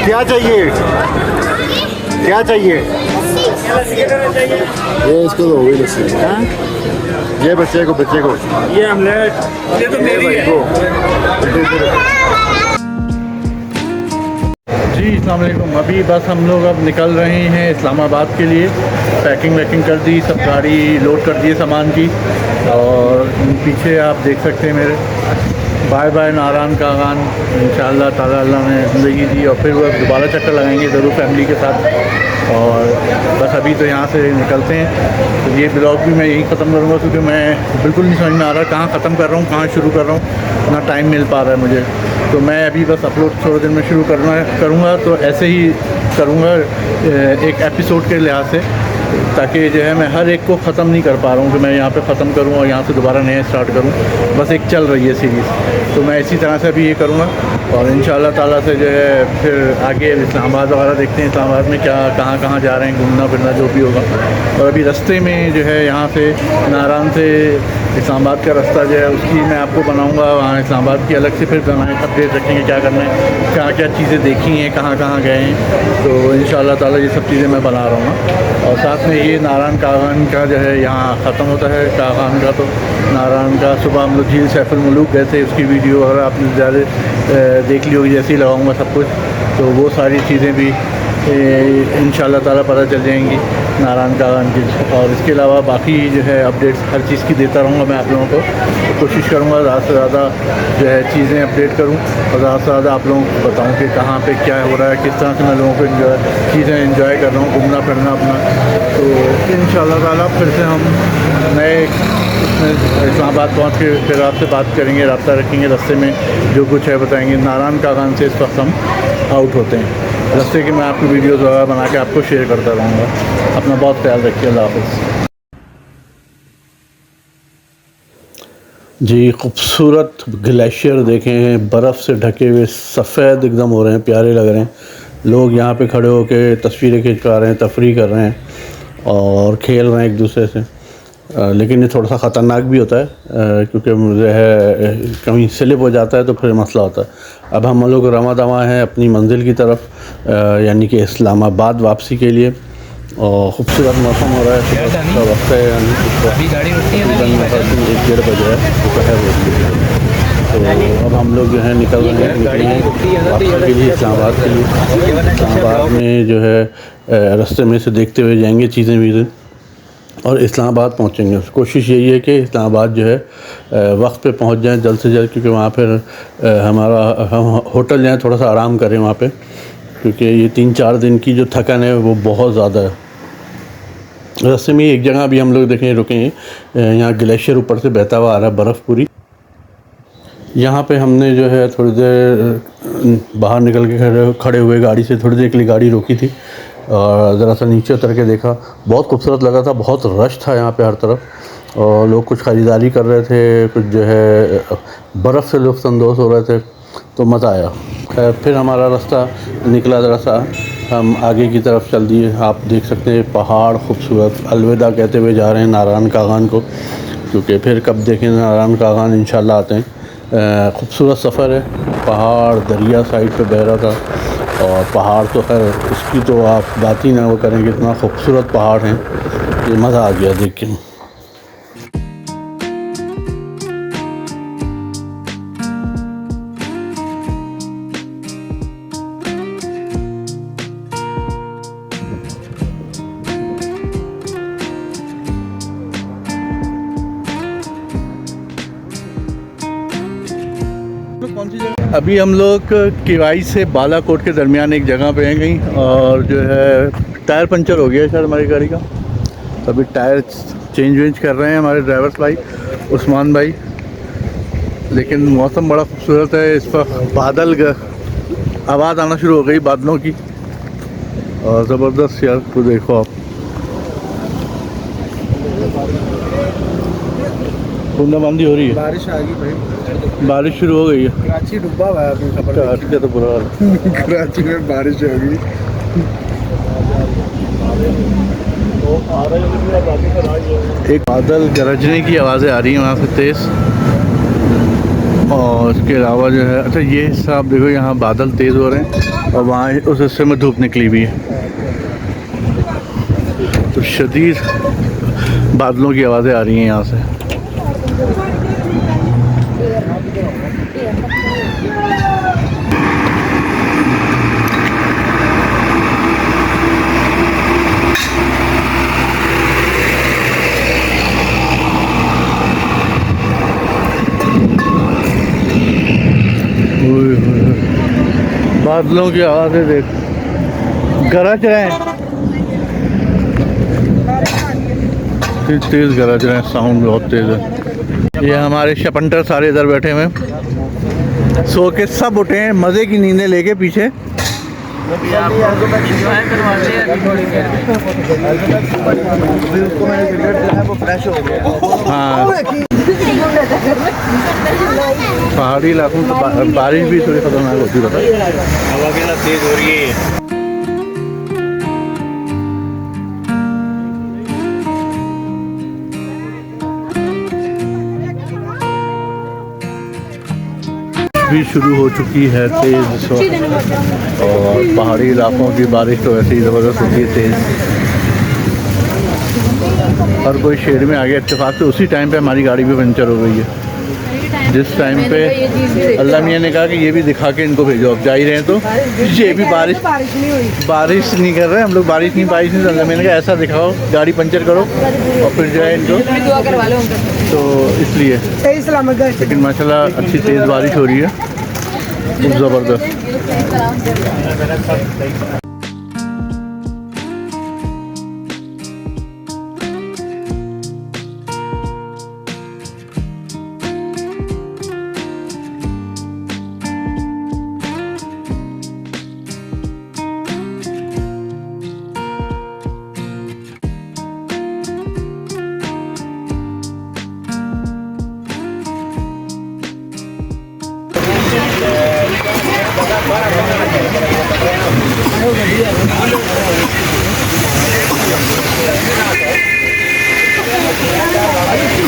क्या चाहिए, क्या चाहिए? ये इसको दो, वही लस्सी। ये बच्चे को, ये आमलेट, ये तो मेरी है। जी अस्सलाम वालेकुम। अभी बस हम लोग अब निकल रहे हैं इस्लामाबाद के लिए। पैकिंग वैकिंग कर दी, सब गाड़ी लोड कर दी सामान की। और पीछे आप देख सकते हैं मेरे बाय बाय नारायण कागान। इंशाअल्लाह ताला अल्लाह ने ज़िंदगी दी और फिर वो दोबारा चक्कर लगाएंगे ज़रूर फैमिली के साथ। और बस अभी तो यहाँ से निकलते हैं। तो ये ब्लॉग भी मैं यहीं ख़त्म करूँगा क्योंकि मैं बिल्कुल नहीं समझ में आ रहा कहाँ ख़त्म कर रहा हूँ, कहाँ शुरू कर रहा हूँ, ना टाइम मिल पा रहा है मुझे। तो मैं अभी बस अपलोड थोड़े दिन में शुरू करूँगा। तो ऐसे ही करूँगा एक एपिसोड के लिहाज से, ताकि जो है मैं हर एक को ख़त्म नहीं कर पा रहा हूँ कि मैं यहाँ पे ख़त्म करूँ और यहाँ से दोबारा नया स्टार्ट करूँ। बस एक चल रही है सीरीज़, तो मैं इसी तरह से भी ये करूँगा। और इंशाअल्लाह ताला से जो है फिर आगे इस्लामाबाद वगैरह देखते हैं, इस्लामाबाद में क्या कहाँ जा रहे हैं, घूमना फिरना जो भी होगा। और अभी रास्ते में जो है यहाँ से नारायण से इस्लामाबाद का रास्ता जो है उसकी मैं आपको बनाऊँगा। वहाँ इस्लामाबाद की अलग से फिर बनाए अपडेट रखेंगे, क्या करना है, क्या क्या चीज़ें देखी हैं, कहाँ गए हैं। तो इंशाअल्लाह ताला ये सब चीज़ें मैं बना रहा हूँ। और साथ में ये नारायण कागान का जो है यहाँ ख़त्म होता है कागान का। तो नारायण का सुबह हम लोग झील सैफुल मुलूक गए थे, उसकी वीडियो वगैरह आपने ज़्यादा देख ली होगी, जैसे ही लगाऊंगा सब कुछ। तो वो सारी चीज़ें भी इंशाअल्लाह ताला पता चल जाएंगी नारायण कागान की। और इसके अलावा बाकी जो है अपडेट्स हर चीज़ की देता रहूँगा मैं आप लोगों को। तो कोशिश करूँगा ज़्यादा से ज़्यादा जो है चीज़ें अपडेट करूँ और ज़्यादा से ज़्यादा आप लोगों को बताऊँ कि कहाँ पे क्या हो रहा है, किस तरह से मैं लोगों को चीज़ें एंजॉय कर रहा हूँ, घूमना फिरना अपना। तो इंशाअल्लाह ताला फिर से हम नए इस्लामाबाद पहुँच के फिर आपसे बात करेंगे, रब्ता रखेंगे, रास्ते में जो कुछ है बताएंगे। नारायण कागान से इस वक्त हम आउट होते हैं रास्ते की। मैं आपकी वीडियोज़ वगैरह बना के आपको शेयर करता रहूँगा। अपना बहुत ख्याल रखिए, अल्लाह हाफ़िज़। जी खूबसूरत ग्लेशियर देखें हैं, बर्फ़ से ढके हुए सफ़ेद एकदम हो रहे हैं, प्यारे लग रहे हैं। लोग यहाँ पे खड़े होकर तस्वीरें खिंचवा रहे हैं, तफरी कर रहे हैं और खेल रहे हैं एक दूसरे से। लेकिन ये थोड़ा सा ख़तरनाक भी होता है क्योंकि मुझे है कहीं स्लिप हो जाता है तो फिर मसला होता है। अब हम लोग रवा दवा हैं अपनी मंजिल की तरफ, यानी कि इस्लामाबाद वापसी के लिए। और ख़ूबसूरत मौसम हो रहा है, सुबह का वक्त है, यानी 1-1:30 बज रहा है दोपहर। तो अब हम लोग जो है निकले हैं वापसी के लिए इस्लामाबाद के लिए। इस्लामाबाद में जो है रास्ते में से देखते हुए जाएंगे चीज़ें वीज़ें और इस्लामाबाद पहुंचेंगे। कोशिश यही है कि इस्लामाबाद जो है वक्त पे पहुंच जाएं जल्द से जल्द, क्योंकि वहाँ फिर हम होटल जाएं, थोड़ा सा आराम करें वहाँ पे, क्योंकि ये 3-4 दिन की जो थकान है वो बहुत ज़्यादा है। रास्ते में एक जगह भी हम लोग देखें रुके हैं, यहाँ ग्लेशियर ऊपर से बहता हुआ आ रहा है, बर्फ़ पूरी। यहाँ पे हमने जो है थोड़ी देर बाहर निकल के खड़े हुए गाड़ी से थोड़ी देर के लिए गाड़ी रोकी थी और ज़रा सा नीचे उतर के देखा, बहुत खूबसूरत लगा था। बहुत रश था यहाँ पे हर तरफ और लोग कुछ ख़रीदारी कर रहे थे, कुछ जो है बर्फ़ से लुत्फ़अंदोज़ हो रहे थे, तो मज़ा आया। खैर फिर हमारा रास्ता निकला, ज़रा सा हम आगे की तरफ चल दिए। आप देख सकते हैं पहाड़ खूबसूरत, अलविदा कहते हुए जा रहे हैं नारायण कागान को, क्योंकि फिर कब देखें नारायण कागान इंशाल्लाह आते हैं। खूबसूरत सफ़र है, पहाड़ दरिया साइड पे बह रहा था और पहाड़ तो खैर उसकी तो आप बात ही ना वो करेंगे, इतना खूबसूरत पहाड़ हैं, ये मज़ा आ गया देख के। अभी हम लोग किवाई से बालाकोट के दरमियान एक जगह पे हैं कहीं, और जो है टायर पंचर हो गया है शायद हमारी गाड़ी का, तो अभी टायर चेंज कर रहे हैं हमारे ड्राइवर भाई उस्मान भाई। लेकिन मौसम बड़ा खूबसूरत है, इस वक्त बादल आवाज़ आना शुरू हो गई बादलों की, और ज़बरदस्त यार तो देखो आप, बूंदाबांदी हो रही है, बारिश आ गई भाई, बारिश शुरू हो गई है। कराची डूबा हुआ है अभी, खबर कराची का तो बुरा हाल है। कराची में बारिश हो गई। एक बादल गरजने की आवाज़ें आ रही हैं वहाँ से तेज़, और उसके अलावा जो है अच्छा ये हिस्सा आप देखो, यहाँ बादल तेज़ हो रहे हैं और वहाँ उस हिस्से में धूप निकली हुई है, तो शदीद बादलों की आवाज़ें आ रही हैं यहाँ से। बादलों की आवाज़ें देख, गरज रहे हैं, तेज़ गरज रहे हैं, साउंड बहुत तेज़ है। ये हमारे शपंटर सारे इधर बैठे हुए हैं, सो के सब उठे हैं मज़े की नींदें लेके पीछे। हाँ, पहाड़ी इलाकों में बारिश भी थोड़ी खतरनाक होती है, हवा भी ना तेज हो रही है। भी शुरू हो चुकी है तेज़ इस वक्त, और पहाड़ी इलाकों की बारिश तो ऐसे ही ज़बरदस्त होती है तेज़। हर कोई शेड में आ गया इत्तेफाक से, उसी टाइम पे हमारी गाड़ी भी पंचर हो गई है, जिस टाइम पे अल्लाह मियाँ ने कहा कि ये भी दिखा के इनको भेजो, अब जा ही रहे हैं तो ये भी बारिश नहीं कर रहे हम लोग, बारिश नहीं तो अल्लाह मियाँ ने कहा ऐसा दिखाओ, गाड़ी पंचर करो और फिर जो है इनको, तो इसलिए। लेकिन माशाल्लाह अच्छी तेज़ बारिश हो रही है, ज़बरदस्त।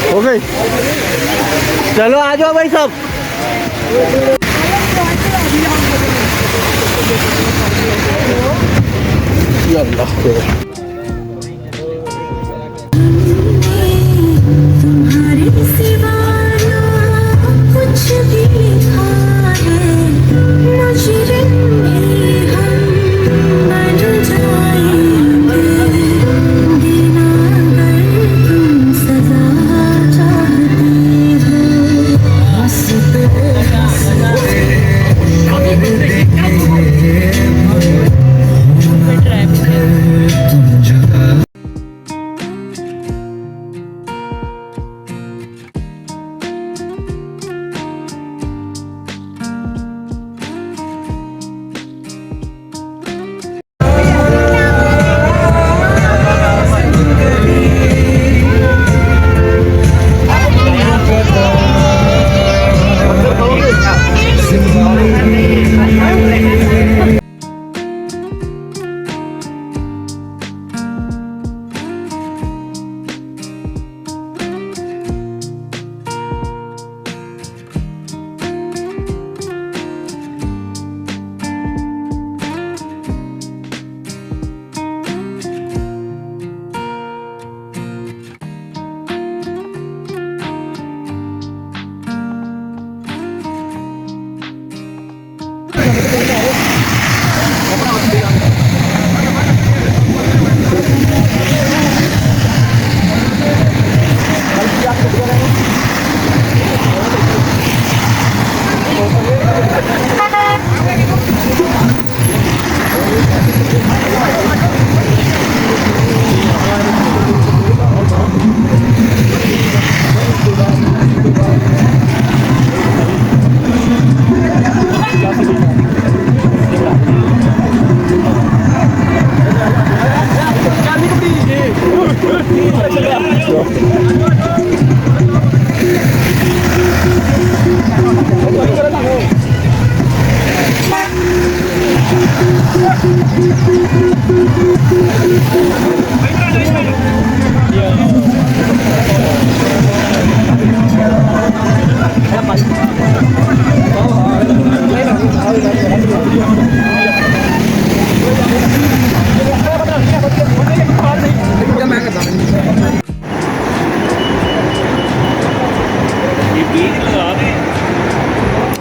हो गई, चलो आ जाओ भाई सब। अल्लाह तुम्हारे सिवा कुछ भी है मुझे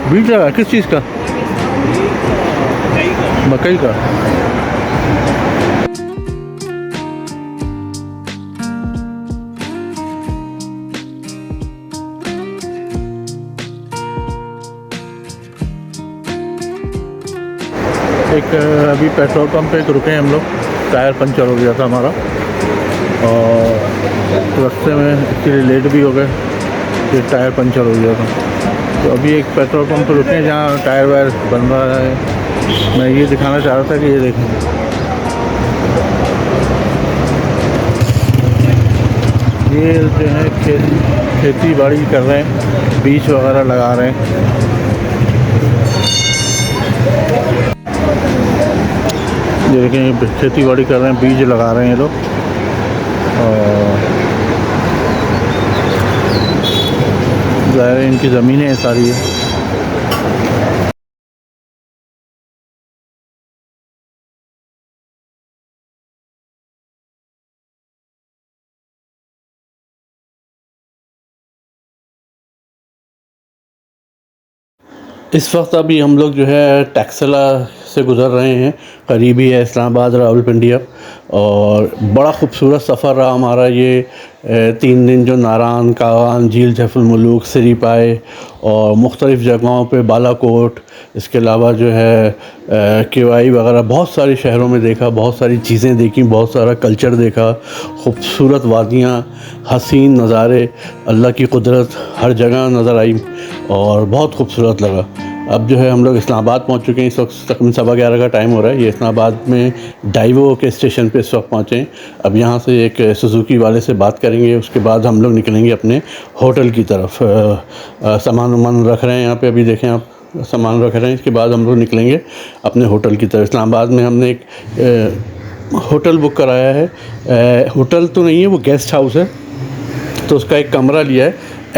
बीज लगा किस चीज़ का? मकई का। एक अभी पेट्रोल पंप पे रुके हैं हम लोग, टायर पंचर हो गया था हमारा और रास्ते में इसके लिए लेट भी हो गए, फिर टायर पंचर हो गया था। तो अभी एक पेट्रोल पंप पे रुके हैं जहाँ टायर वायर बन रहा है। मैं ये दिखाना चाह रहा था कि ये देखें, ये जो है खेती बाड़ी कर रहे हैं, बीज वगैरह लगा रहे हैं। ये देखें खेती बाड़ी कर रहे हैं, बीज लगा रहे हैं ये लोग। और ज़ाहिर है इनकी ज़मीनें हैं सारी है। इस वक्त अभी हम लोग जो है टैक्सला से गुज़र रहे हैं, करीब ही है इस्लामाबाद रावलपिंडी अब। और बड़ा ख़ूबसूरत सफ़र रहा हमारा ये 3 दिन, जो नारान, कागान, झील जफल मुलूक, सिरीपाए और मुख्तलिफ़ जगहों पे, बालाकोट, इसके अलावा जो है केवाई वगैरह बहुत सारे शहरों में देखा, बहुत सारी चीज़ें देखी, बहुत सारा कल्चर देखा, ख़ूबसूरत वादियाँ, हसीन नज़ारे, अल्लाह की कुदरत हर जगह नज़र आई और बहुत खूबसूरत लगा। अब जो है हम लोग इस्लामाबाद पहुंच चुके हैं। इस वक्त तकरीबन 11:15 का टाइम हो रहा है। ये इस्लामाबाद में डाइवो के स्टेशन पे इस वक्त पहुँचे हैं। अब यहाँ से एक सुजुकी वाले से बात करेंगे, उसके बाद हम लोग निकलेंगे अपने होटल की तरफ। सामान वामान रख रहे हैं यहाँ पे, अभी देखें आप, सामान रख रहे हैं। इसके बाद हम लोग निकलेंगे अपने होटल की तरफ। इस्लामाबाद में हमने एक होटल बुक कराया है। होटल तो नहीं है, वो गेस्ट हाउस है, तो उसका एक कमरा लिया है,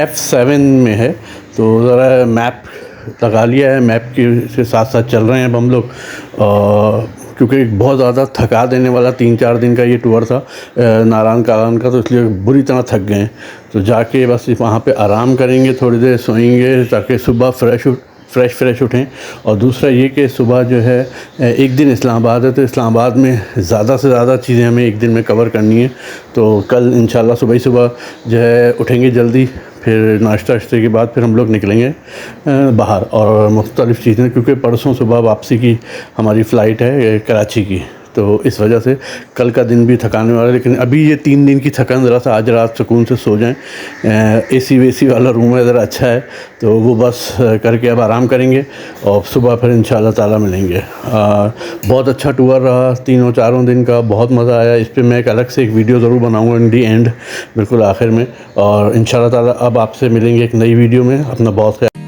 F7 में है। तो ज़रा मैप लगा लिया है, मैप के साथ साथ चल रहे हैं अब हम लोग, क्योंकि बहुत ज़्यादा थका देने वाला 3-4 दिन का ये टूर था नारायण कागान का, तो इसलिए बुरी तरह थक गए हैं। तो जाके बस वहाँ पे आराम करेंगे, थोड़ी देर सोएंगे ताकि सुबह फ्रेश उठें। और दूसरा ये कि सुबह जो है एक दिन इस्लामाबाद है, तो इस्लामाबाद में ज़्यादा से ज़्यादा चीज़ें हमें एक दिन में कवर करनी है। तो कल इंशाल्लाह सुबह ही सुबह जो है उठेंगे जल्दी, फिर नाश्ता के बाद फिर हम लोग निकलेंगे बाहर और मुख्तलिफ़ चीज़ें, क्योंकि परसों सुबह वापसी की हमारी फ़्लाइट है कराची की। तो इस वजह से कल का दिन भी थकाने वाला है। लेकिन अभी ये 3 दिन की थकान, ज़रा सा आज रात सुकून से सो जाएं। AC वेसी वाला रूम है, ज़रा अच्छा है, तो वो बस करके अब आराम करेंगे और सुबह फिर इंशाल्लाह ताला मिलेंगे। बहुत अच्छा टूर रहा 3-4 दिन का, बहुत मज़ा आया। इस पर मैं एक अलग से एक वीडियो ज़रूर बनाऊँगा इन दी एंड, बिल्कुल आखिर में। और इंशाल्लाह ताला अब आपसे मिलेंगे एक नई वीडियो में। अपना बहुत ख्याल